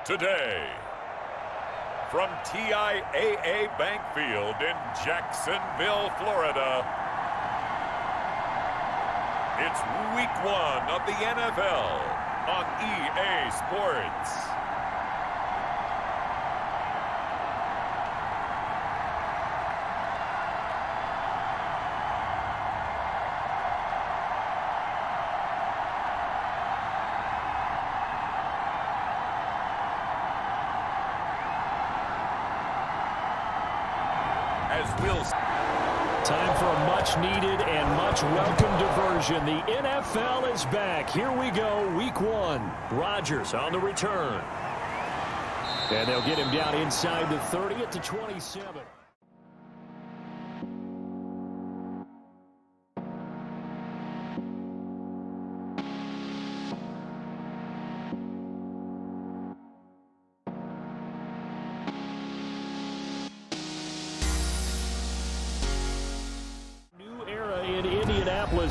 Today, from TIAA Bank Field in Jacksonville, Florida, it's Week 1 of the NFL on EA Sports. Time for a much-needed and much-welcome diversion. The NFL is back. Here we go, Week 1. Rodgers on the return. And they'll get him down inside the 30 at the 27.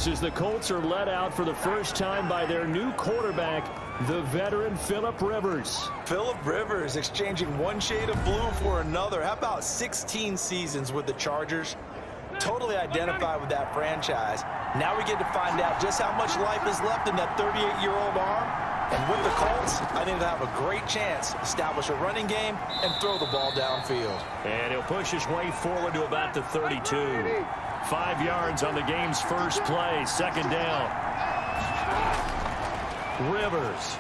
As the Colts are let out for the first time by their new quarterback, the veteran Philip Rivers. Philip Rivers exchanging one shade of blue for another. How about 16 seasons with the Chargers? Totally identified with that franchise. Now we get to find out just how much life is left in that 38-year-old arm. And with the Colts, I think they'll have a great chance to establish a running game and throw the ball downfield. And he'll push his way forward to about the 32. 5 yards on the game's first play. Second down. Rivers.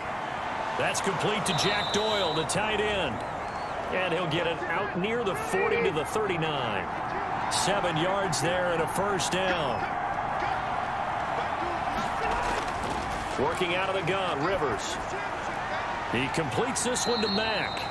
That's complete to Jack Doyle, the tight end. And he'll get it out near the 40 to the 39. 7 yards there and a first down. Working out of the gun, Rivers. He completes this one to Mack.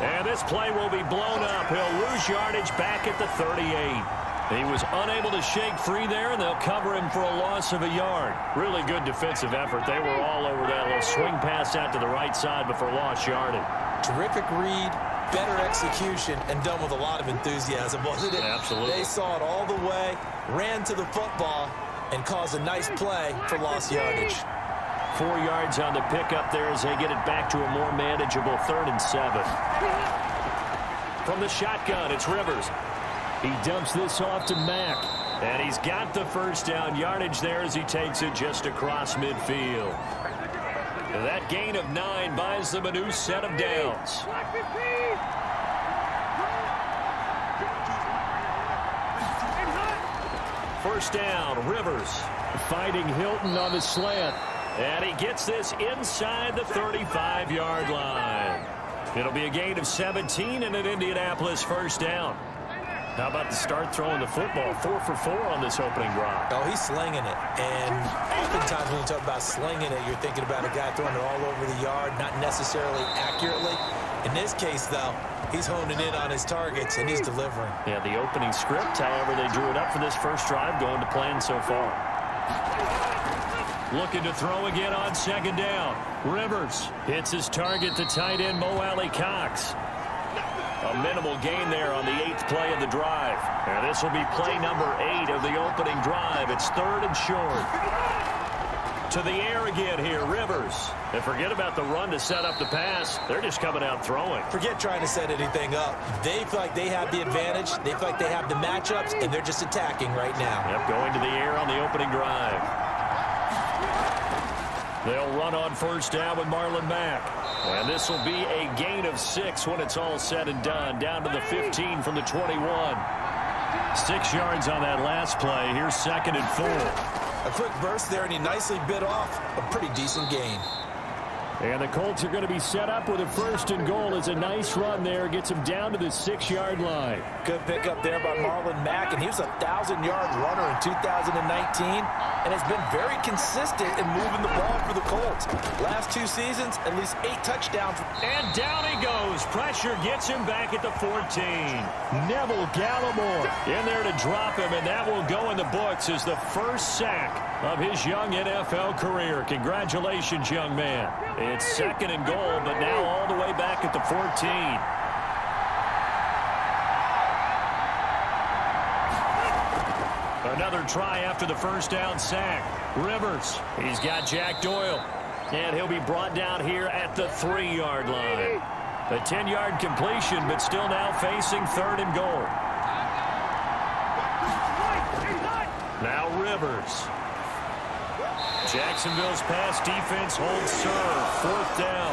And this play will be blown up. He'll lose yardage back at the 38. He was unable to shake free there, and they'll cover him for a loss of a yard. Really good defensive effort. They were all over that little swing pass out to the right side before lost yardage. Terrific read, better execution, and done with a lot of enthusiasm, wasn't it? Absolutely. They saw it all the way, ran to the football, and caused a nice play for lost yardage. 4 yards on the pickup there as they get it back to a more manageable 3rd and 7. From the shotgun, it's Rivers. He dumps this off to Mack, and he's got the first down yardage there as he takes it just across midfield. That gain of 9 buys them a new set of downs. First down, Rivers fighting Hilton on the slant, and he gets this inside the 35-yard line. It'll be a gain of 17 and an Indianapolis first down. How about the start throwing the football? 4 for 4 on this opening drive. Oh, he's slinging it. And oftentimes when you talk about slinging it, you're thinking about a guy throwing it all over the yard, not necessarily accurately. In this case, though, he's honing in on his targets, and he's delivering. Yeah, the opening script, however, they drew it up for this first drive, going to plan so far. Looking to throw again on second down. Rivers hits his target, the tight end, Mo Alley-Cox. A minimal gain there on the 8th play of the drive. And this will be play number 8 of the opening drive. It's 3rd and short. To the air again here, Rivers. And forget about the run to set up the pass. They're just coming out throwing. Forget trying to set anything up. They feel like they have the advantage. They feel like they have the matchups, and they're just attacking right now. Yep, going to the air on the opening drive. They'll run on first down with Marlon Mack. And this will be a gain of 6 when it's all said and done. Down to the 15 from the 21. 6 yards on that last play. Here's 2nd and 4. A quick burst there, and he nicely bit off a pretty decent gain. And the Colts are going to be set up with a 1st and goal. It's a nice run there. Gets him down to the 6-yard line. Good pickup there by Marlon Mack, and he was a 1,000-yard runner in 2019, and has been very consistent in moving the ball for the Colts. Last 2 seasons, at least 8 touchdowns. And down he goes. Pressure gets him back at the 14. Neville Gallimore in there to drop him, and that will go in the books as the first sack of his young NFL career. Congratulations, young man. It's 2nd and goal, but now all the way back at the 14. Another try after the first down sack. Rivers, he's got Jack Doyle. And he'll be brought down here at the 3-yard line. A 10-yard completion, but still now facing 3rd and goal. Now Rivers. Jacksonville's pass defense holds serve. 4th down.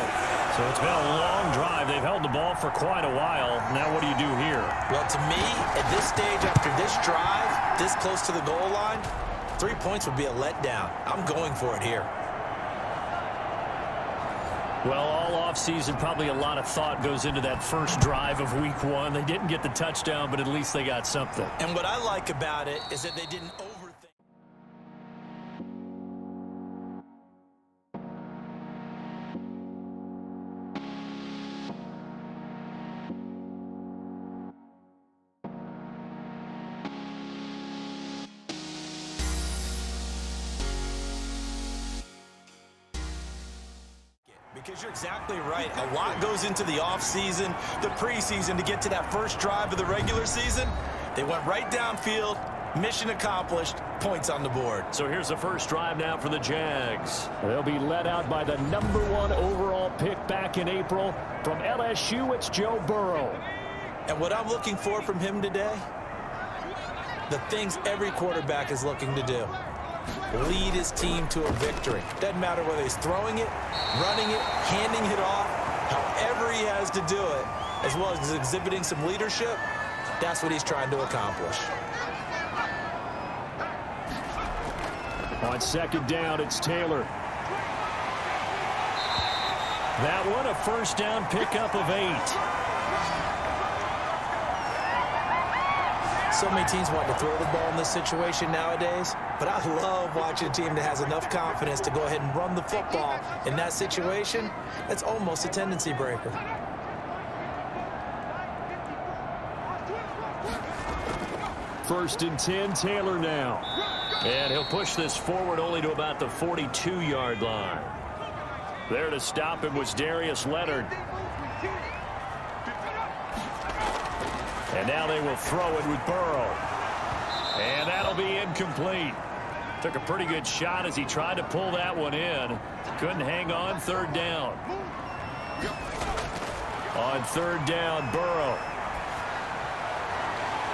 So it's been a long drive. They've held the ball for quite a while. Now what do you do here? Well, to me, at this stage after this drive, this close to the goal line, 3 points would be a letdown. I'm going for it here. Well, all offseason, probably a lot of thought goes into that first drive of week 1. They didn't get the touchdown, but at least they got something. And what I like about it is that they didn't overthink. Because you're exactly right. A lot goes into the offseason, the preseason to get to that first drive of the regular season. They went right downfield, mission accomplished, points on the board. So here's the first drive now for the Jags. They'll be led out by the #1 overall pick back in April. From LSU, it's Joe Burrow. And what I'm looking for from him today, the things every quarterback is looking to do. Lead his team to a victory. Doesn't matter whether he's throwing it, running it, handing it off, however he has to do it, as well as exhibiting some leadership, that's what he's trying to accomplish. On 2nd down, it's Taylor. That one, a first down pickup of 8. So many teams want to throw the ball in this situation nowadays, but I love watching a team that has enough confidence to go ahead and run the football in that situation. That's almost a tendency breaker. First and 10, Taylor now. And he'll push this forward only to about the 42-yard line. There to stop him was Darius Leonard. And now they will throw it with Burrow. And that'll be incomplete. Took a pretty good shot as he tried to pull that one in. Couldn't hang on. 3rd down. On 3rd down, Burrow.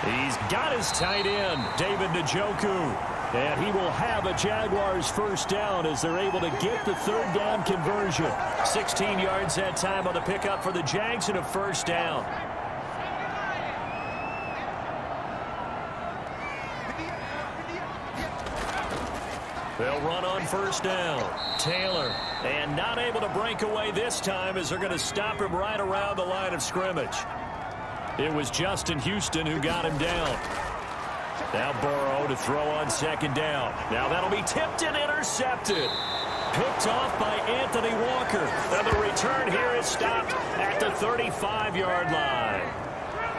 He's got his tight end, David Njoku. And he will have a Jaguars first down as they're able to get the 3rd down conversion. 16 yards that time on the pickup for the Jags and a first down. They'll run on first down. Taylor, and not able to break away this time as they're going to stop him right around the line of scrimmage. It was Justin Houston who got him down. Now Burrow to throw on 2nd down. Now that'll be tipped and intercepted. Picked off by Anthony Walker. And the return here is stopped at the 35-yard line.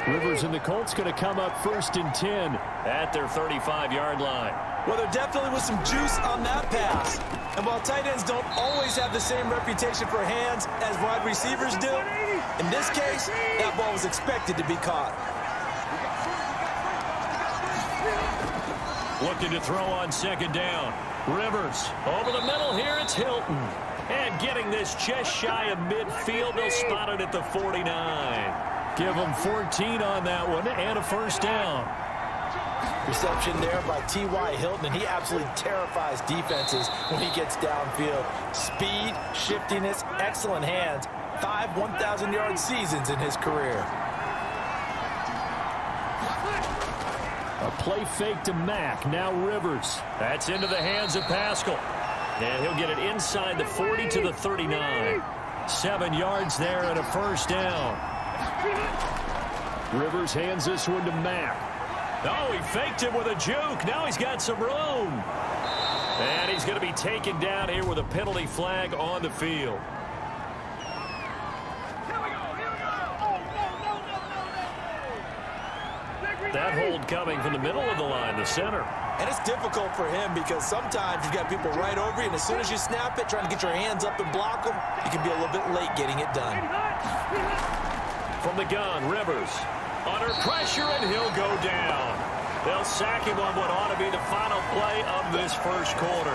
Rivers and the Colts going to come up 1st and 10 at their 35-yard line. Well, there definitely was some juice on that pass. And while tight ends don't always have the same reputation for hands as wide receivers do, in this case, that ball was expected to be caught. Looking to throw on 2nd down. Rivers over the middle here. It's Hilton. And getting this just shy of midfield. They'll spot it at the 49. Give them 14 on that one and a first down. Reception there by T.Y. Hilton, and he absolutely terrifies defenses when he gets downfield. Speed, shiftiness, excellent hands. 5 1,000-yard seasons in his career. A play fake to Mack. Now Rivers. That's into the hands of Pascal. And he'll get it inside the 40 to the 39. 7 yards there and a first down. Rivers hands this one to Mack. Oh, he faked him with a juke. Now he's got some room. And he's going to be taken down here with a penalty flag on the field. That hold coming from the middle of the line, the center. And it's difficult for him because sometimes you've got people right over you, and as soon as you snap it, trying to get your hands up and block them, you can be a little bit late getting it done. From the gun, Rivers. Under pressure, and he'll go down. They'll sack him on what ought to be the final play of this first quarter.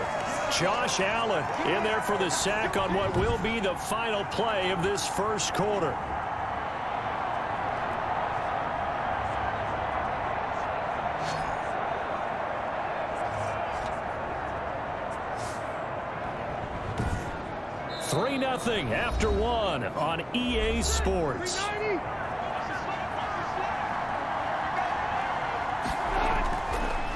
Josh Allen in there for the sack on what will be the final play of this first quarter. Nothing after one on EA Sports.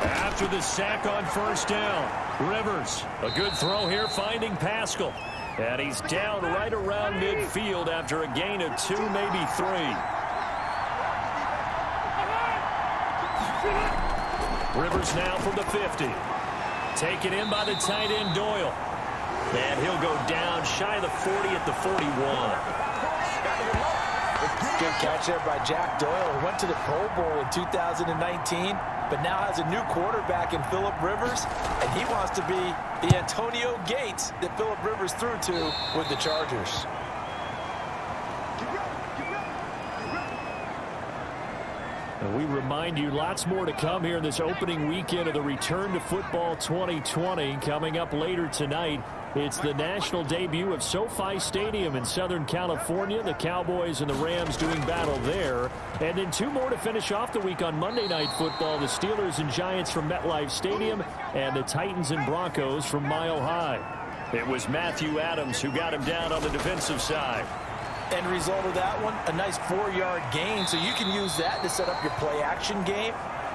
After the sack on first down, Rivers, a good throw here finding Pascal. And he's down right around midfield after a gain of 2, maybe 3. Rivers now from the 50. Taken in by the tight end Doyle. And he'll go down shy of the 40 at the 41. Good catch there by Jack Doyle. He went to the Pro Bowl in 2019, but now has a new quarterback in Phillip Rivers, and he wants to be the Antonio Gates that Phillip Rivers threw to with the Chargers. And we remind you, lots more to come here in this opening weekend of the Return to Football 2020. Coming up later tonight, it's the national debut of SoFi Stadium in Southern California. The Cowboys and the Rams doing battle there. And then 2 more to finish off the week on Monday Night Football. The Steelers and Giants from MetLife Stadium and the Titans and Broncos from Mile High. It was Matthew Adams who got him down on the defensive side. End result of that one, a nice 4-yard gain. So you can use that to set up your play-action game,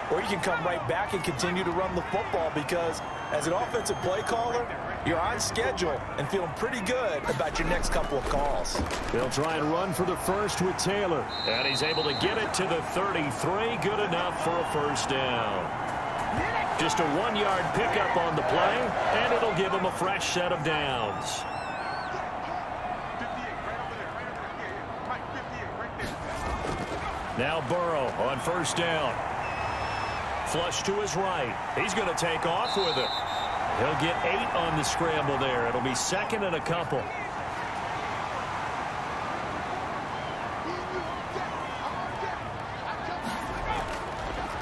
or you can come right back and continue to run the football because as an offensive play caller, you're on schedule and feeling pretty good about your next couple of calls. They'll try and run for the first with Taylor. And he's able to get it to the 33. Good enough for a first down. Just a 1-yard pickup on the play, and it'll give him a fresh set of downs. Now Burrow on first down. Flush to his right. He's going to take off with it. He'll get 8 on the scramble there. It'll be 2nd and a couple.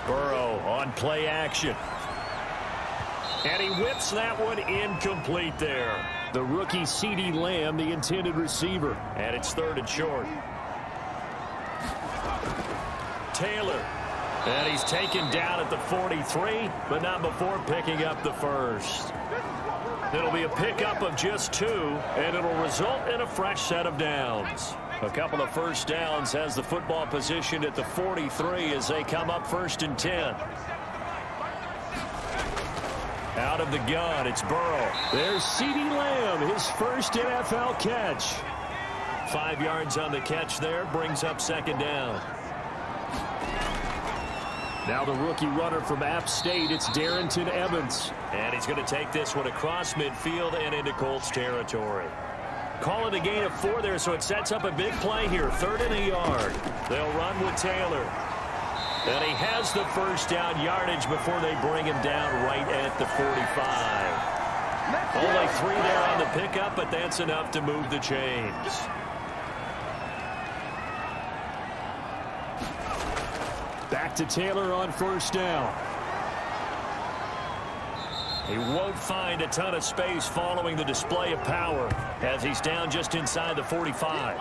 Burrow on play action. And he whips that one incomplete there. The rookie CeeDee Lamb, the intended receiver. And it's 3rd and short. Taylor. And he's taken down at the 43, but not before picking up the first. It'll be a pickup of just 2, and it'll result in a fresh set of downs. A couple of first downs has the football position at the 43 as they come up 1st and 10. Out of the gun, it's Burrow. There's CeeDee Lamb, his first NFL catch. 5 yards on the catch there, brings up 2nd down. Now the rookie runner from App State, it's Darrington Evans. And he's going to take this one across midfield and into Colts territory. Call it a gain of 4 there, so it sets up a big play here. 3rd and a yard. They'll run with Taylor. And he has the first down yardage before they bring him down right at the 45. Only 3 there on the pickup, but that's enough to move the chains. Back to Taylor on first down. He won't find a ton of space following the display of power as he's down just inside the 45.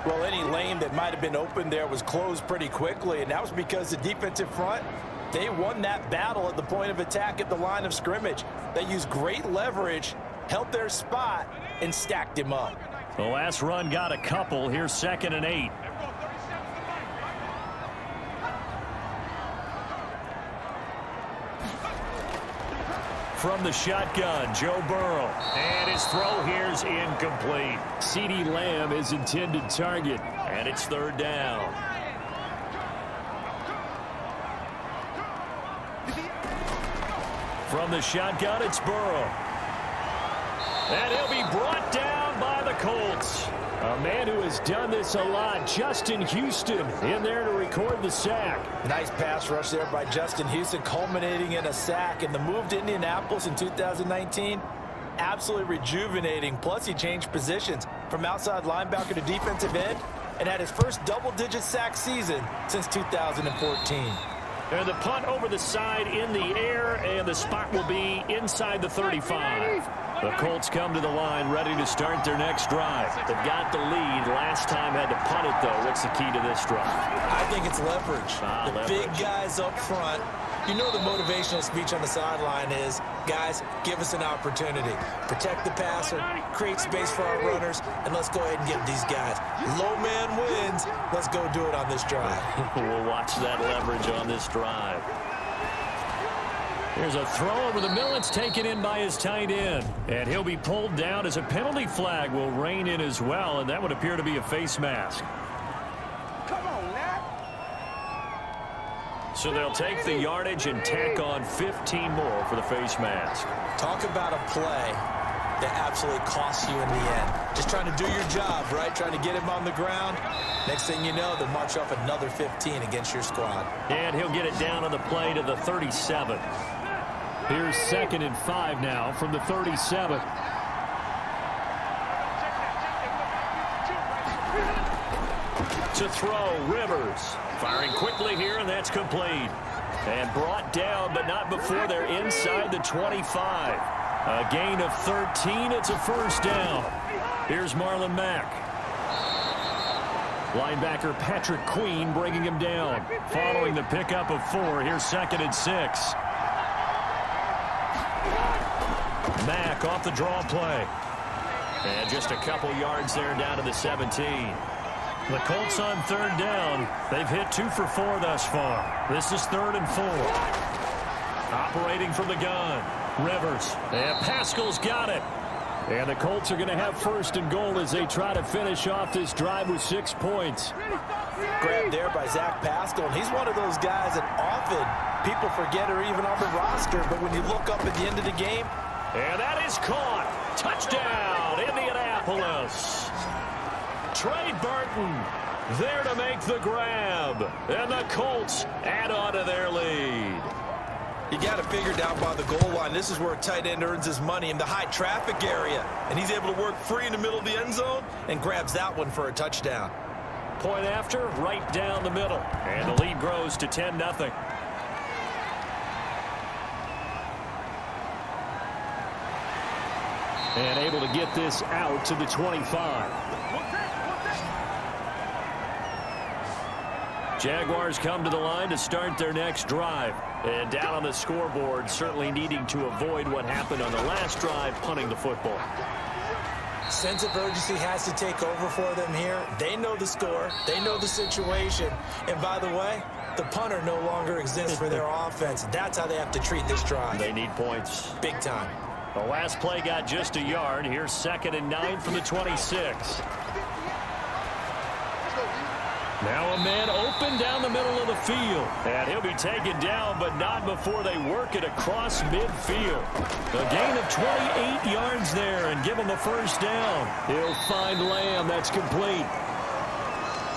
Well, any lane that might have been open there was closed pretty quickly, and that was because the defensive front, they won that battle at the point of attack at the line of scrimmage. They used great leverage, held their spot, and stacked him up. The last run got a couple. Here's 2nd and 8. From the shotgun, Joe Burrow. And his throw here's incomplete. CeeDee Lamb is intended target, and it's 3rd down. From the shotgun, it's Burrow. And he'll be brought down by the Colts. A man who has done this a lot, Justin Houston, in there to record the sack. Nice pass rush there by Justin Houston, culminating in a sack. And the move to Indianapolis in 2019, absolutely rejuvenating. Plus, he changed positions from outside linebacker to defensive end and had his first double-digit sack season since 2014. And the punt over the side in the air, and the spot will be inside the 35. The Colts come to the line ready to start their next drive. They've got the lead. Last time had to punt it, though. What's the key to this drive? I think it's leverage. The big guys up front. You know the motivational speech on the sideline is, guys, give us an opportunity. Protect the passer, create space for our runners, and let's go ahead and give these guys. Low man wins. Let's go do it on this drive. We'll watch that leverage on this drive. Here's a throw over the middle. It's taken in by his tight end. And he'll be pulled down as a penalty flag will rein in as well, and that would appear to be a face mask. So they'll take the yardage and tack on 15 more for the face mask. Talk about a play that absolutely costs you in the end. Just trying to do your job, right? Trying to get him on the ground. Next thing you know, they'll march off another 15 against your squad. And he'll get it down on the play to the 37. Here's 2nd and 5 now from the 37. To throw, Rivers. Firing quickly here, and that's complete. And brought down, but not before they're inside the 25. A gain of 13. It's a first down. Here's Marlon Mack. Linebacker Patrick Queen bringing him down. Following the pickup of 4, here's 2nd and 6. Mack off the draw play. And just a couple yards there down to the 17. The Colts on 3rd down. They've hit 2 for 4 thus far. This is 3rd and 4. Operating from the gun. Rivers. And Pascal's got it. And the Colts are going to have 1st and goal as they try to finish off this drive with 6 points. Grabbed there by Zach Pascal. And he's one of those guys that often people forget are even on the roster. But when you look up at the end of the game. And that is caught. Touchdown, Indianapolis. Trey Burton there to make the grab. And the Colts add on to their lead. You got to figure down by the goal line. This is where a tight end earns his money in the high traffic area. And he's able to work free in the middle of the end zone and grabs that one for a touchdown. Point after, right down the middle. And the lead grows to 10-0. And able to get this out to the 25. Jaguars come to the line to start their next drive. And down on the scoreboard, certainly needing to avoid what happened on the last drive, punting the football. Sense of urgency has to take over for them here. They know the score. They know the situation. And by the way, the punter no longer exists for their offense. That's how they have to treat this drive. They need points. Big time. The last play got just a yard. Here's 2nd and 9 from the 26. Now a man open down the middle of the field. And he'll be taken down, but not before they work it across midfield. A gain of 28 yards there and give him a first down. He'll find Lamb. That's complete.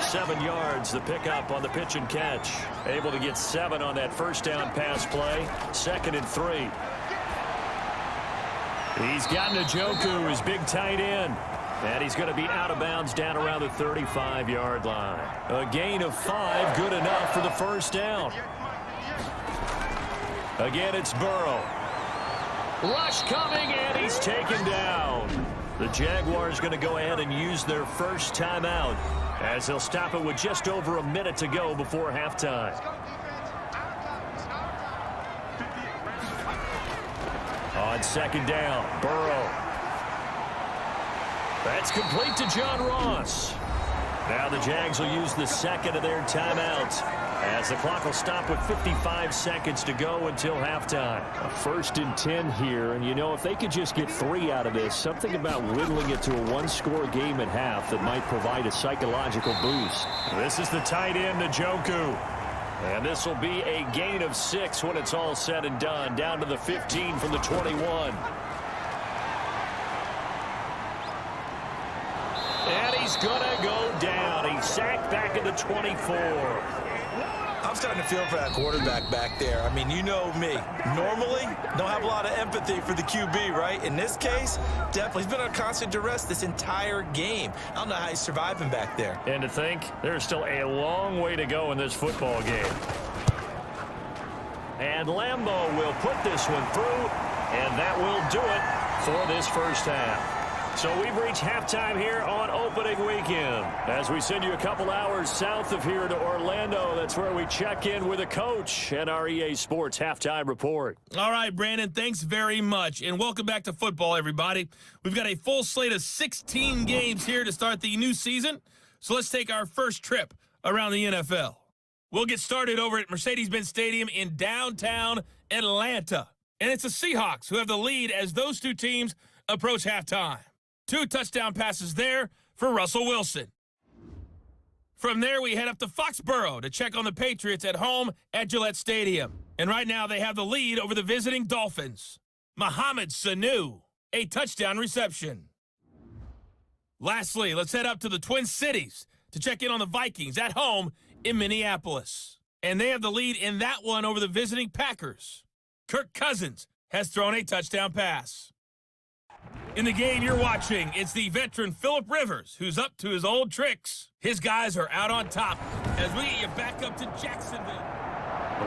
7 yards, the pickup on the pitch and catch. Able to get 7 on that first down pass play. 2nd and 3. He's got Njoku, his big tight end. And he's going to be out of bounds down around the 35-yard line. A gain of 5, good enough for the first down. Again, it's Burrow. Rush coming, and he's taken down. The Jaguars going to go ahead and use their first timeout as they'll stop it with just over a minute to go before halftime. On 2nd down, Burrow. That's complete to John Ross. Now the Jags will use the 2nd of their timeouts as the clock will stop with 55 seconds to go until halftime. A 1st and 10 here, and you know, if they could just get 3 out of this, something about whittling it to a 1-score game at half that might provide a psychological boost. This is the tight end, Njoku. And this will be a gain of 6 when it's all said and done, down to the 15 from the 21. And he's going to go down. He's sacked back at the 24. I'm starting to feel for that quarterback back there. I mean, you know me. Normally, don't have a lot of empathy for the QB, right? In this case, definitely. He's been on constant duress this entire game. I don't know how he's surviving back there. And to think, there's still a long way to go in this football game. And Lambeau will put this one through, and that will do it for this first half. So we've reached halftime here on opening weekend. As we send you a couple hours south of here to Orlando, that's where we check in with a coach and our EA Sports halftime report. All right, Brandon, thanks very much. And welcome back to football, everybody. We've got a full slate of 16 games here to start the new season. So let's take our first trip around the NFL. We'll get started over at Mercedes-Benz Stadium in downtown Atlanta. And it's the Seahawks who have the lead as those two teams approach halftime. 2 touchdown passes there for Russell Wilson. From there, we head up to Foxborough to check on the Patriots at home at Gillette Stadium. And right now, they have the lead over the visiting Dolphins. Mohamed Sanu, a touchdown reception. Lastly, let's head up to the Twin Cities to check in on the Vikings at home in Minneapolis. And they have the lead in that one over the visiting Packers. Kirk Cousins has thrown a touchdown pass. In the game you're watching, it's the veteran Phillip Rivers who's up to his old tricks. His guys are out on top as we get you back up to Jacksonville.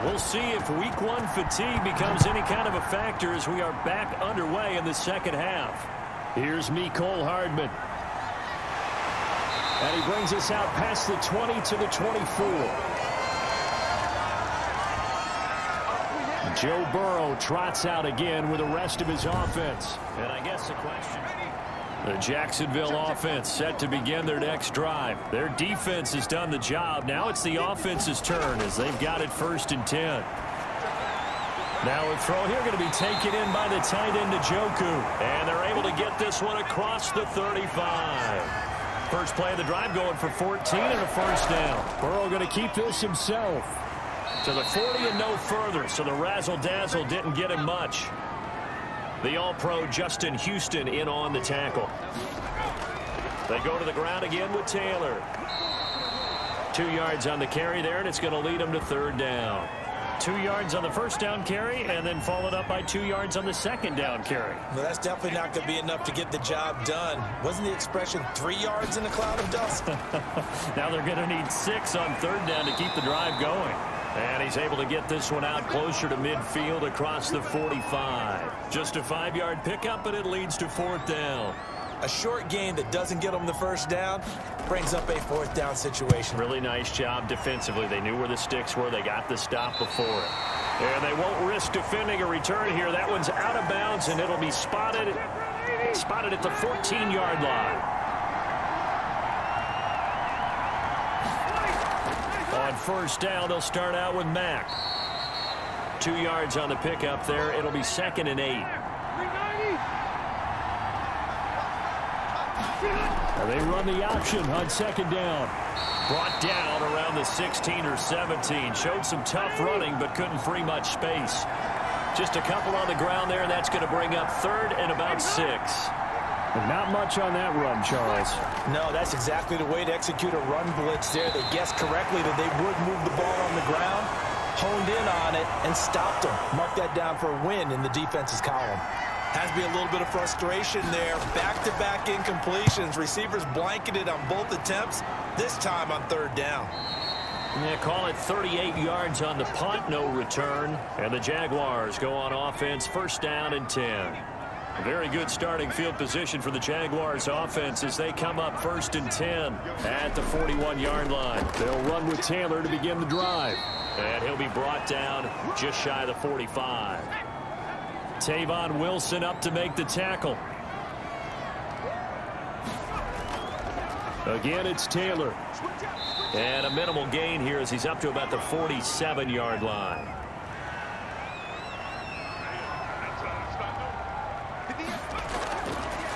We'll see if week 1 fatigue becomes any kind of a factor as we are back underway in the second half. Here's Mecole Hardman. And he brings us out past the 20 to the 24. Joe Burrow trots out again with the rest of his offense. And I guess the question, the Jacksonville offense set to begin their next drive. Their defense has done the job. Now it's the offense's turn as they've got it 1st and 10. Now a throw here going to be taken in by the tight end Njoku. And they're able to get this one across the 35. First play of the drive going for 14 and a first down. Burrow going to keep this himself. To the 40 and no further, so the razzle-dazzle didn't get him much. The All-Pro Justin Houston in on the tackle. They go to the ground again with Taylor. 2 yards on the carry there, and it's going to lead them to 3rd down. 2 yards on the first down carry, and then followed up by 2 yards on the second down carry. Well, that's definitely not going to be enough to get the job done. Wasn't the expression 3 yards in a cloud of dust? Now they're going to need 6 on 3rd down to keep the drive going. And he's able to get this one out closer to midfield across the 45. Just a 5-yard pickup, but it leads to 4th down. A short gain that doesn't get them the first down brings up a 4th down situation. Really nice job defensively. They knew where the sticks were. They got the stop before it. And they won't risk defending a return here. That one's out of bounds, and it'll be spotted at the 14-yard line. On first down, they'll start out with Mack. 2 yards on the pickup there. It'll be 2nd and 8. And they run the option on 2nd down. Brought down around the 16 or 17. Showed some tough running, but couldn't free much space. Just a couple on the ground there, and that's going to bring up 3rd and about 6. Not much on that run, Charles. No, that's exactly the way to execute a run blitz there. They guessed correctly that they would move the ball on the ground, honed in on it, and stopped them. Mark that down for a win in the defense's column. Has to be a little bit of frustration there. Back-to-back incompletions. Receivers blanketed on both attempts, this time on 3rd down. Yeah, call it 38 yards on the punt, no return. And the Jaguars go on offense, 1st down and 10. Very good starting field position for the Jaguars offense as they come up 1st and 10 at the 41-yard line. They'll run with Taylor to begin the drive. And he'll be brought down just shy of the 45. Tavon Wilson up to make the tackle. Again, it's Taylor. And a minimal gain here as he's up to about the 47-yard line.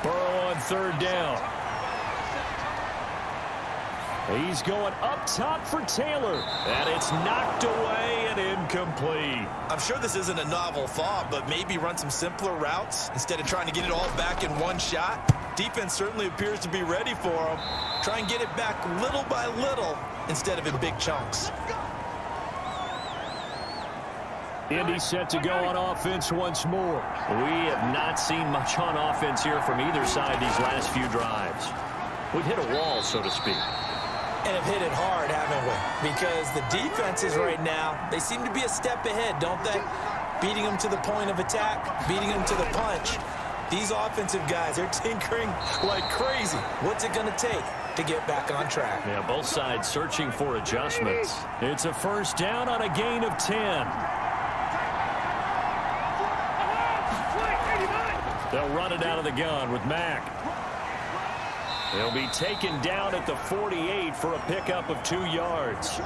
Burrow on 3rd down. He's going up top for Taylor. And it's knocked away and incomplete. I'm sure this isn't a novel thought, but maybe run some simpler routes instead of trying to get it all back in one shot. Defense certainly appears to be ready for him. Try and get it back little by little instead of in big chunks. Indy set to go on offense once more. We have not seen much on offense here from either side these last few drives. We've hit a wall, so to speak. And have hit it hard, haven't we? Because the defenses right now, they seem to be a step ahead, don't they? Beating them to the point of attack, beating them to the punch. These offensive guys are tinkering like crazy. What's it going to take to get back on track? Yeah, both sides searching for adjustments. It's a first down on a gain of 10. They'll run it out of the gun with Mack. They'll be taken down at the 48 for a pickup of 2 yards.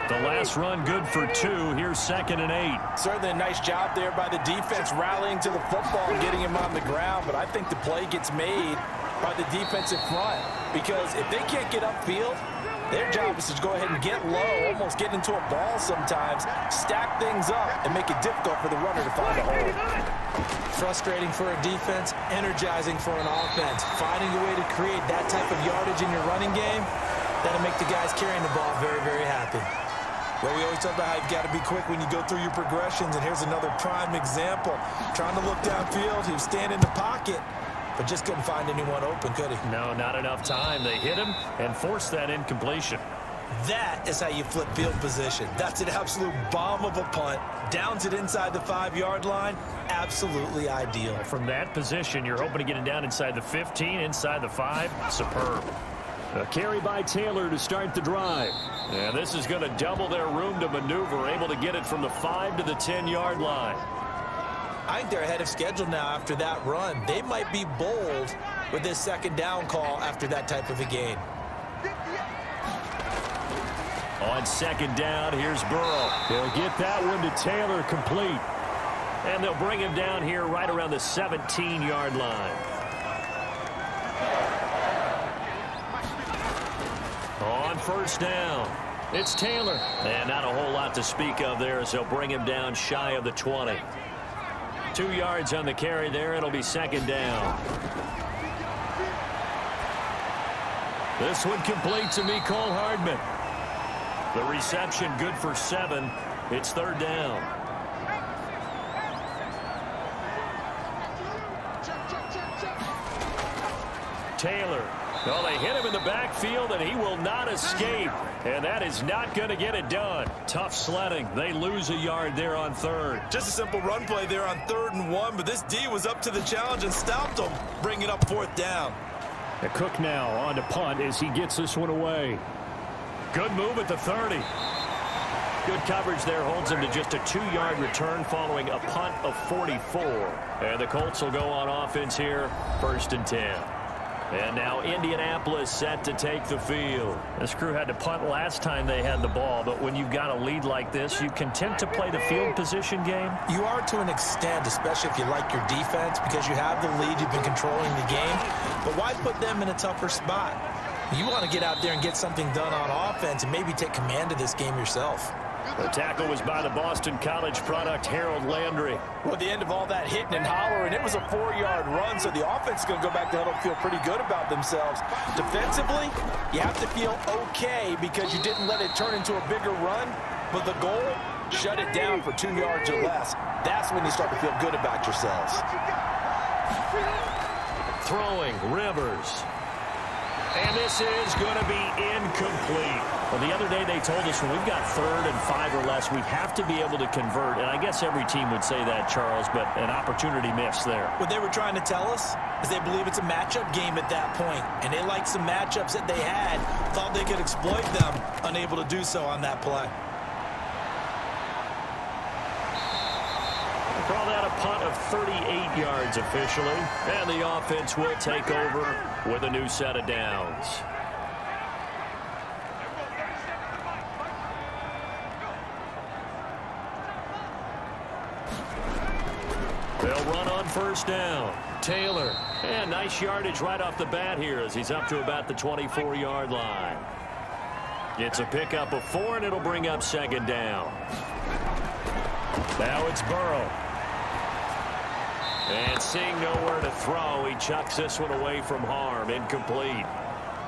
The last run good for 2. Here's 2nd and 8. Certainly a nice job there by the defense rallying to the football and getting him on the ground, but I think the play gets made by the defensive front because if they can't get upfield, their job is to go ahead and get low, almost get into a ball sometimes, stack things up, and make it difficult for the runner to find a hole. Frustrating for a defense, energizing for an offense. Finding a way to create that type of yardage in your running game, that'll make the guys carrying the ball very, very happy. Well, we always talk about how you've got to be quick when you go through your progressions, and here's another prime example. Trying to look downfield, he was standing in the pocket, but just couldn't find anyone open, could he? No, not enough time. They hit him and forced that incompletion. That is how you flip field position. That's an absolute bomb of a punt. Downs it inside the 5-yard line. Absolutely ideal. From that position, you're hoping to get it down inside the 15, inside the 5. Superb. A carry by Taylor to start the drive. And this is going to double their room to maneuver, able to get it from the 5 to the 10-yard line. I think they're ahead of schedule now after that run. They might be bold with this 2nd down call after that type of a gain. On 2nd down, here's Burrow. He'll get that one to Taylor complete. And they'll bring him down here right around the 17-yard line. On 1st down, it's Taylor. And not a whole lot to speak of there as they'll bring him down shy of the 20. 2 yards on the carry there. It'll be 2nd down. This one complete to Mecole Hardman. The reception good for 7. It's 3rd down. Taylor. Well, they hit him in the backfield, and he will not escape. And that is not going to get it done. Tough sledding. They lose a yard there on 3rd. Just a simple run play there on 3rd and 1, but this D was up to the challenge and stopped him, bringing up 4th down. The Cook now on to punt as he gets this one away. Good move at the 30. Good coverage there holds him to just a 2-yard return following a punt of 44. And the Colts will go on offense here, 1st and 10. And now Indianapolis set to take the field. This crew had to punt last time they had the ball, but when you've got a lead like this, you content to play the field position game? You are to an extent, especially if you like your defense, because you have the lead, you've been controlling the game. But why put them in a tougher spot? You want to get out there and get something done on offense and maybe take command of this game yourself. The tackle was by the Boston College product, Harold Landry. Well, at the end of all that hitting and hollering, it was a 4-yard run, so the offense is going to go back to huddle, feel pretty good about themselves. Defensively, you have to feel okay because you didn't let it turn into a bigger run, but the goal, shut it down for 2 yards or less. That's when you start to feel good about yourselves. Throwing, Rivers. And this is going to be incomplete. Well, the other day they told us when we've got 3rd and 5 or less, we have to be able to convert. And I guess every team would say that, Charles, but an opportunity missed there. What they were trying to tell us is they believe it's a matchup game at that point. And they liked some matchups that they had, thought they could exploit them, unable to do so on that play. Call that a punt of 38 yards officially. And the offense will take over with a new set of downs. They'll run on 1st down. Taylor. And nice yardage right off the bat here as he's up to about the 24-yard line. It's a pickup of 4, and it'll bring up 2nd down. Now it's Burrow. And seeing nowhere to throw, he chucks this one away from harm. Incomplete.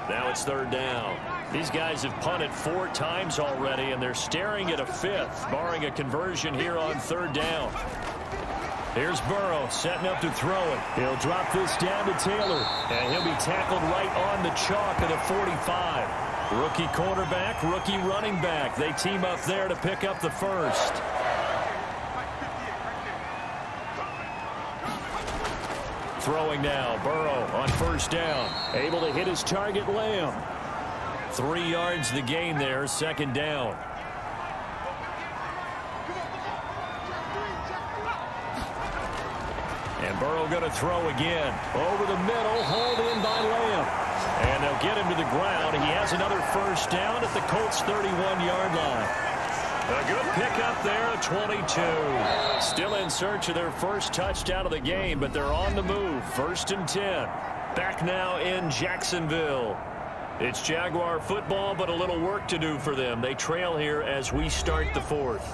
Now it's 3rd down. These guys have punted 4 times already, and they're staring at a 5th, barring a conversion here on 3rd down. Here's Burrow setting up to throw it. He'll drop this down to Taylor, and he'll be tackled right on the chalk of the 45. Rookie quarterback, rookie running back. They team up there to pick up the first. Throwing now, Burrow on first down. Able to hit his target, Lamb. 3 yards the gain there, second down. And Burrow going to throw again. Over the middle, hauled in by Lamb. And they'll get him to the ground. He has another first down at the Colts' 31-yard line. A good pickup there at 22. Still in search of their first touchdown of the game, but they're on the move. 1st and 10. Back now in Jacksonville. It's Jaguar football, but a little work to do for them. They trail here as we start the 4th.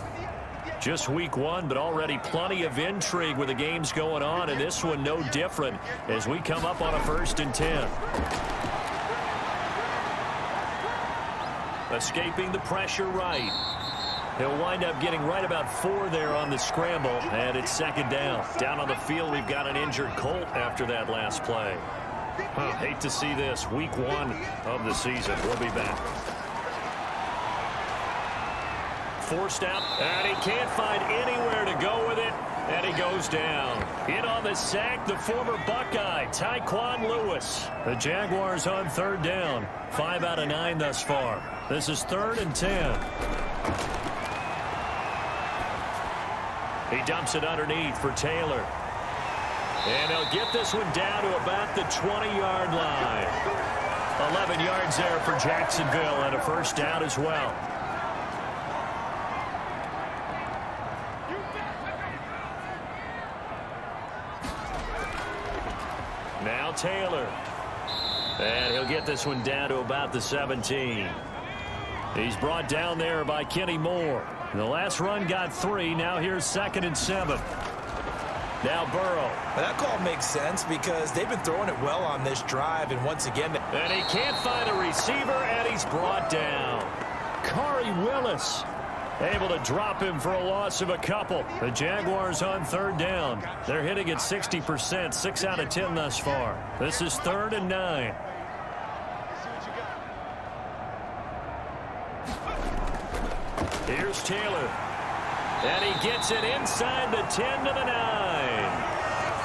Just week 1, but already plenty of intrigue with the games going on, and this one no different as we come up on a 1st and 10. Escaping the pressure right. He'll wind up getting right about 4 there on the scramble, and it's 2nd down. Down on the field, we've got an injured Colt after that last play. Hate to see this. Week 1 of the season. We'll be back. Forced out, and he can't find anywhere to go with it, and he goes down. In on the sack, the former Buckeye, Tyquan Lewis. The Jaguars on 3rd down. 5 out of 9 thus far. This is 3rd and 10. He dumps it underneath for Taylor. And he'll get this one down to about the 20-yard line. 11 yards there for Jacksonville, and a first down as well. Now Taylor. And he'll get this one down to about the 17. He's brought down there by Kenny Moore. The last run got 3. Now here's 2nd and 7. Now Burrow. That call makes sense because they've been throwing it well on this drive, and once again... And he can't find a receiver, and he's brought down. Khari Willis able to drop him for a loss of a couple. The Jaguars on 3rd down. They're hitting at 60%, 6 out of 10 thus far. This is 3rd and 9. Here's Taylor. And he gets it inside the 10 to the 9.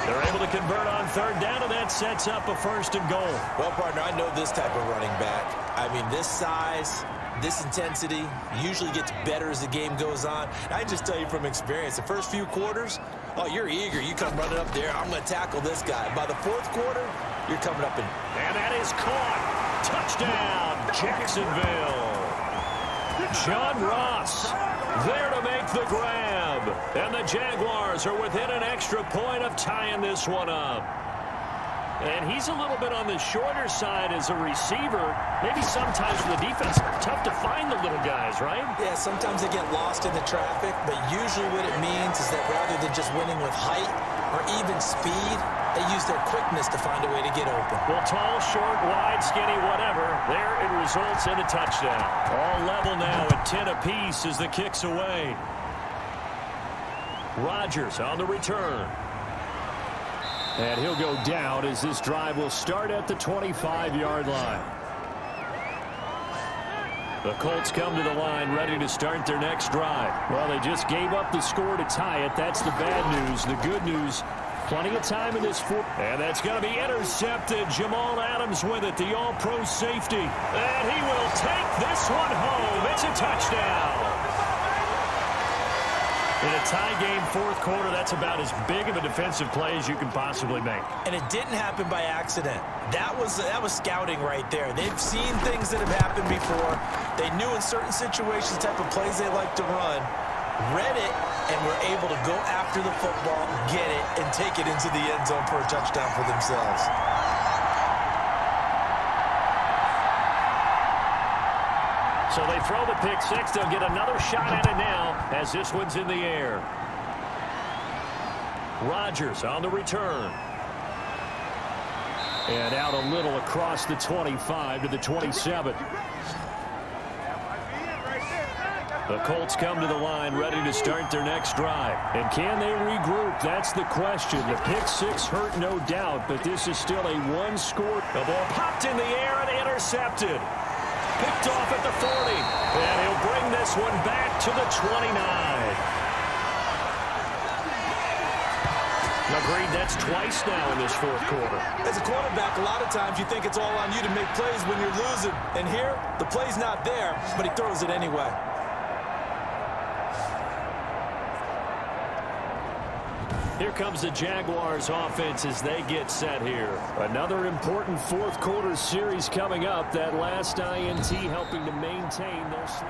They're able to convert on 3rd down, and that sets up a 1st and goal. Well, partner, I know this type of running back. I mean, this size, this intensity usually gets better as the game goes on. I just tell you from experience, the first few quarters, oh, you're eager. You come running up there, I'm going to tackle this guy. By the 4th quarter, you're coming up and that is caught. Touchdown, Jacksonville. John Ross there to make the grab. And the Jaguars are within an extra point of tying this one up. And he's a little bit on the shorter side as a receiver. Maybe sometimes for the defense, tough to find the little guys, right? Yeah, sometimes they get lost in the traffic, but usually what it means is that rather than just winning with height or even speed, they use their quickness to find a way to get open. Well, tall, short, wide, skinny, whatever, there it results in a touchdown. All level now at 10 apiece as the kick's away. Rodgers on the return. And he'll go down as this drive will start at the 25-yard line. The Colts come to the line ready to start their next drive. Well, they just gave up the score to tie it. That's the bad news. The good news, plenty of time in this fourth. And that's going to be intercepted. Jamal Adams with it, the all-pro safety. And he will take this one home. It's a touchdown. In a tie game, 4th quarter, that's about as big of a defensive play as you can possibly make. And it didn't happen by accident. That was scouting right there. They've seen things that have happened before. They knew in certain situations the type of plays they like to run, read it, and were able to go after the football, get it, and take it into the end zone for a touchdown for themselves. So they throw the pick six. They'll get another shot at it now as this one's in the air. Rodgers on the return. And out a little across the 25 to the 27. The Colts come to the line ready to start their next drive. And can they regroup? That's the question. The pick six hurt, no doubt, but this is still a one-score. The ball popped in the air and intercepted. Picked off at the 40. And he'll bring this one back to the 29. Agreed, that's twice now in this fourth quarter. As a quarterback, a lot of times you think it's all on you to make plays when you're losing. And here, the play's not there, but he throws it anyway. Here comes the Jaguars offense as they get set here. Another important fourth quarter series coming up. That last INT helping to maintain their slip.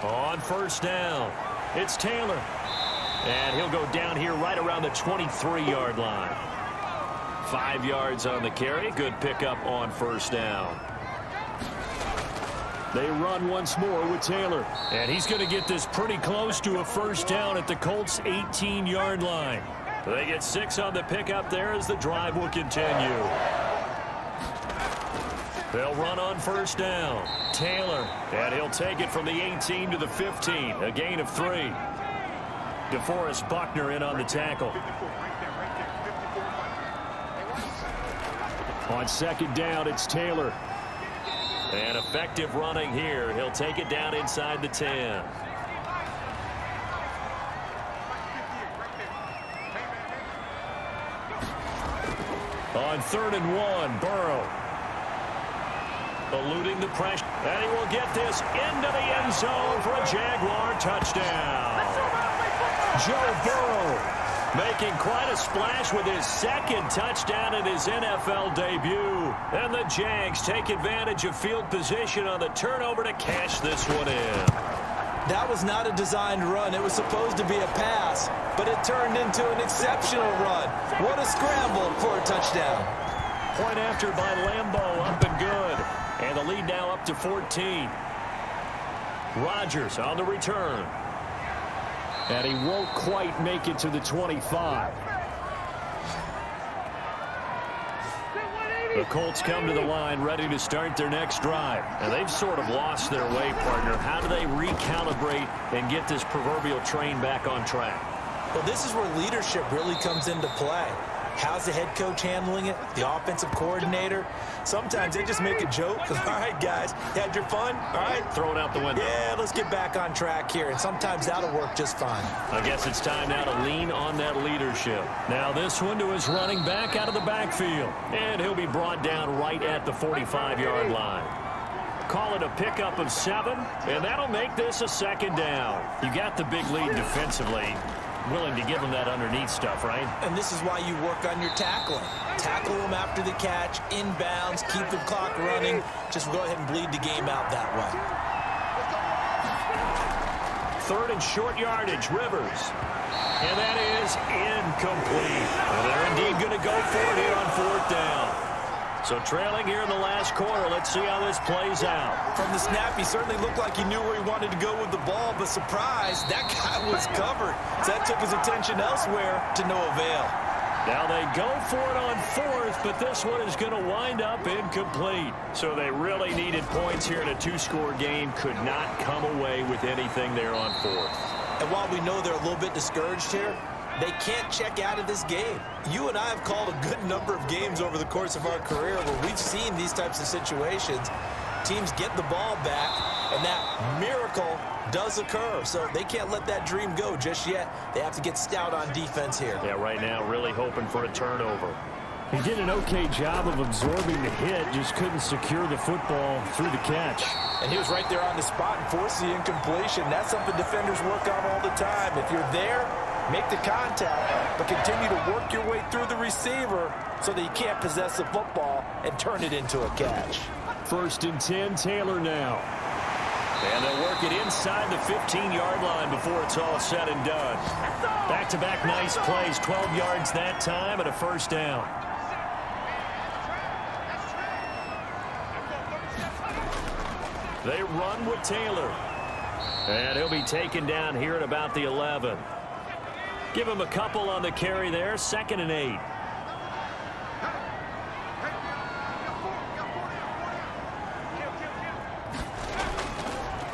On first down, it's Taylor. And he'll go down here right around the 23-yard line. 5 yards on the carry. Good pickup on first down. They run once more with Taylor. And he's going to get this pretty close to a first down at the Colts' 18-yard line. They get 6 on the pickup there as the drive will continue. They'll run on first down. Taylor, and he'll take it from the 18 to the 15. A gain of 3. DeForest Buckner in on the tackle. On second down, it's Taylor. And effective running here. He'll take it down inside the 10. On 3rd and 1, Burrow. Eluding the pressure. And he will get this into the end zone for a Jaguar touchdown. Joe Burrow making quite a splash with his second touchdown in his NFL debut. And the Jags take advantage of field position on the turnover to cash this one in. That was not a designed run. It was supposed to be a pass, but it turned into an exceptional run. What a scramble for a touchdown. Point after by Lambeau, up and good. And the lead now up to 14. Rodgers on the return. And he won't quite make it to the 25. The Colts come to the line ready to start their next drive. And they've sort of lost their way, partner. How do they recalibrate and get this proverbial train back on track? Well, this is where leadership really comes into play. How's the head coach handling it? The offensive coordinator? Sometimes they just make a joke. All right, guys, had your fun? All right. Throw it out the window. Yeah, let's get back on track here. And sometimes that'll work just fine. I guess it's time now to lean on that leadership. Now this one to his running back out of the backfield. And he'll be brought down right at the 45-yard line. Call it a pickup of 7, and that'll make this a second down. You got the big lead defensively. Willing to give him that underneath stuff, right? And this is why you work on your tackling. Tackle him after the catch, inbounds, keep the clock running. Just go ahead and bleed the game out that way. 3rd and short yardage, Rivers. And that is incomplete. And they're indeed going to go for it here on 4th down. So trailing here in the last quarter. Let's see how this plays out. From the snap, he certainly looked like he knew where he wanted to go with the ball, but surprise, that guy was covered. So that took his attention elsewhere to no avail. Now they go for it on 4th, but this one is going to wind up incomplete. So they really needed points here in a 2-score game. Could not come away with anything there on 4th. And while we know they're a little bit discouraged here, they can't check out of this game. You and I have called a good number of games over the course of our career where we've seen these types of situations. Teams get the ball back, and that miracle does occur. So they can't let that dream go just yet. They have to get stout on defense here. Yeah, right now really hoping for a turnover. He did an okay job of absorbing the hit, just couldn't secure the football through the catch. And he was right there on the spot and forced the incompletion. That's something defenders work on all the time. If you're there, make the contact, but continue to work your way through the receiver so that you can't possess the football and turn it into a catch. 1st and 10, Taylor now. And they'll work it inside the 15-yard line before it's all said and done. Back-to-back nice plays, 12 yards that time and a first down. They run with Taylor. And he'll be taken down here at about the 11. Give him a couple on the carry there, 2nd and 8.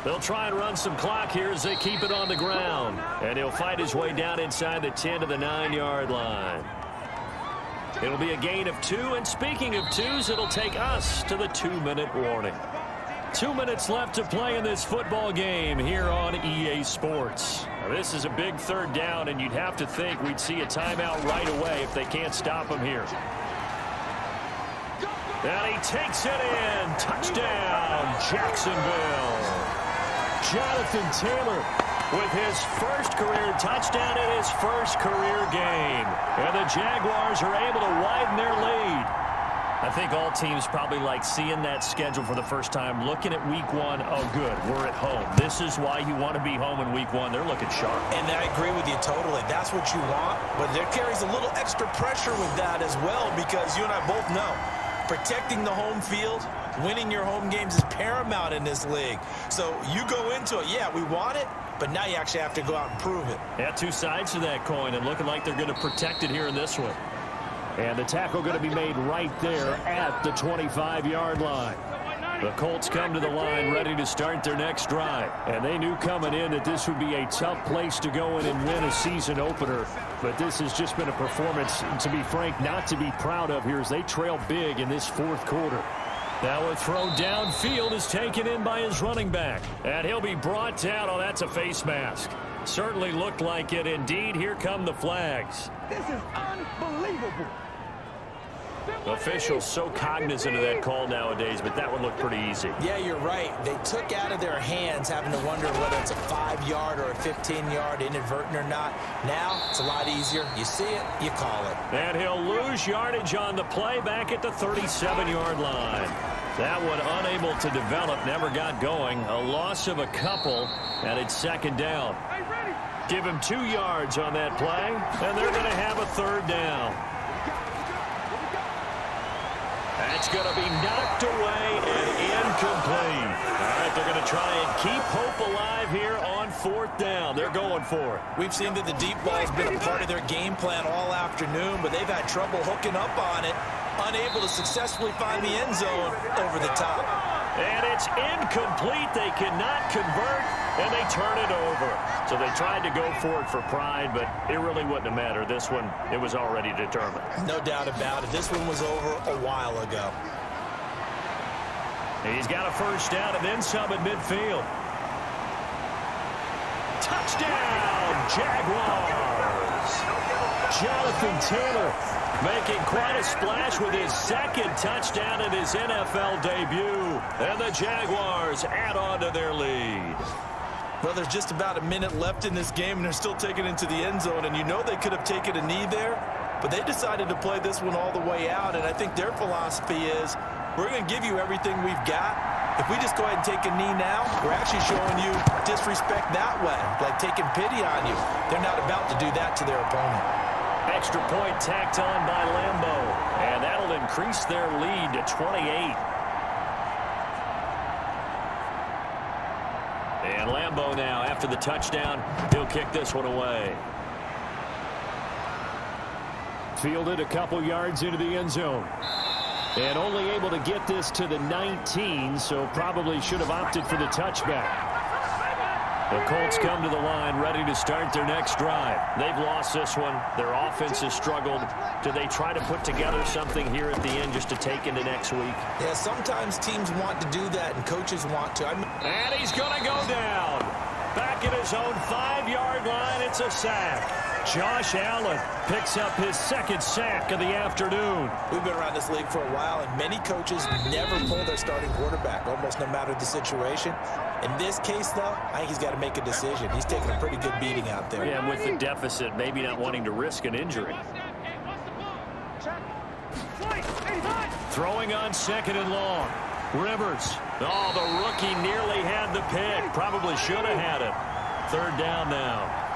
They'll try and run some clock here as they keep it on the ground. And he'll fight his way down inside the 10 to the 9-yard line. It'll be a gain of 2, and speaking of 2s, it'll take us to the 2-minute warning. 2 minutes left to play in this football game here on EA Sports. Now, this is a big 3rd down, and you'd have to think we'd see a timeout right away if they can't stop him here. And he takes it in. Touchdown, Jacksonville. Jonathan Taylor with his first career touchdown in his first career game. And the Jaguars are able to widen their lead. I think all teams probably like seeing that schedule for the first time, looking at week 1. Oh, good, we're at home. This is why you want to be home in week 1. They're looking sharp. And I agree with you totally. That's what you want. But there carries a little extra pressure with that as well, because you and I both know protecting the home field, winning your home games is paramount in this league. So you go into it, yeah, we want it, but now you actually have to go out and prove it. Yeah, 2 sides to that coin, and looking like they're going to protect it here in this one. And the tackle going to be made right there at the 25-yard line. The Colts come to the line ready to start their next drive. And they knew coming in that this would be a tough place to go in and win a season opener. But this has just been a performance, to be frank, not to be proud of here as they trail big in this 4th quarter. Now a throw downfield is taken in by his running back. And he'll be brought down. Oh, that's a face mask. Certainly looked like it. Indeed, here come the flags. This is unbelievable. Officials so cognizant of that call nowadays, but that one looked pretty easy. Yeah, you're right. They took out of their hands having to wonder whether it's a 5-yard or a 15-yard inadvertent or not. Now, it's a lot easier. You see it, you call it. And he'll lose yardage on the play back at the 37-yard line. That one unable to develop, never got going. A loss of a couple, and it's 2nd down. Give him 2 yards on that play, and they're going to have a 3rd down. That's going to be knocked away and incomplete. All right, they're going to try and keep hope alive here on 4th down. They're going for it. We've seen that the deep ball has been a part of their game plan all afternoon, but they've had trouble hooking up on it, unable to successfully find the end zone over the top. And it's incomplete. They cannot convert, and they turn it over. So they tried to go for it for pride, but it really wouldn't have mattered. This one, it was already determined. No doubt about it. This one was over a while ago. He's got a 1st down and then some at midfield. Touchdown, Jaguars! Jonathan Taylor making quite a splash with his 2nd touchdown in his NFL debut. And the Jaguars add on to their lead. Well, there's just about a minute left in this game, and they're still taking it into the end zone. And you know they could have taken a knee there, but they decided to play this one all the way out. And I think their philosophy is, we're going to give you everything we've got. If we just go ahead and take a knee now, we're actually showing you disrespect that way, like taking pity on you. They're not about to do that to their opponent. Extra point tacked on by Lambo, and that'll increase their lead to 28. And Lambo now, after the touchdown, he'll kick this one away. Fielded a couple yards into the end zone. And only able to get this to the 19, so probably should have opted for the touchback. The Colts come to the line ready to start their next drive. They've lost this one. Their offense has struggled. Do they try to put together something here at the end just to take into next week? Yeah, sometimes teams want to do that and coaches want to. And he's going to go down. Back at his own 5-yard line, it's a sack. Josh Allen picks up his 2nd sack of the afternoon. We've been around this league for a while, and many coaches never pull their starting quarterback, almost no matter the situation. In this case, though, I think he's got to make a decision. He's taking a pretty good beating out there. Yeah, with the deficit, maybe not wanting to risk an injury. Throwing on 2nd and long. Rivers. Oh, the rookie nearly had the pick. Probably should have had it. 3rd down now.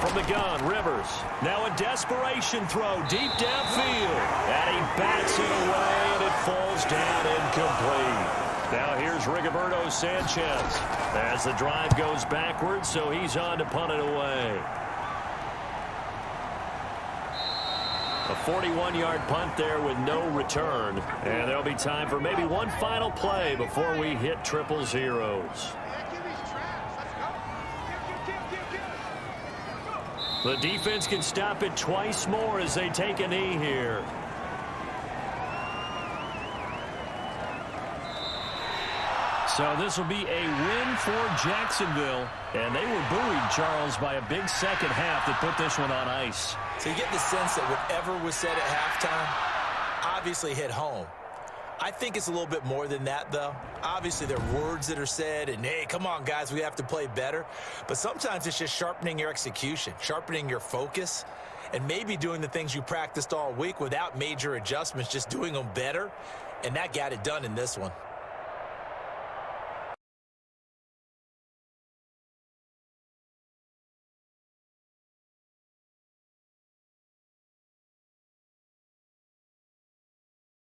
From the gun, Rivers. Now a desperation throw deep downfield. And he bats it away, and it falls down incomplete. Now here's Rigoberto Sanchez as the drive goes backwards, so he's on to punt it away. A 41-yard punt there with no return. And there'll be time for maybe one final play before we hit triple zeros. The defense can stop it twice more as they take a knee here. So this will be a win for Jacksonville. And they were buoyed, Charles, by a big second half that put this one on ice. So you get the sense that whatever was said at halftime obviously hit home. I think it's a little bit more than that, though. Obviously, there are words that are said, and, hey, come on, guys, we have to play better. But sometimes it's just sharpening your execution, sharpening your focus, and maybe doing the things you practiced all week without major adjustments, just doing them better. And that got it done in this one.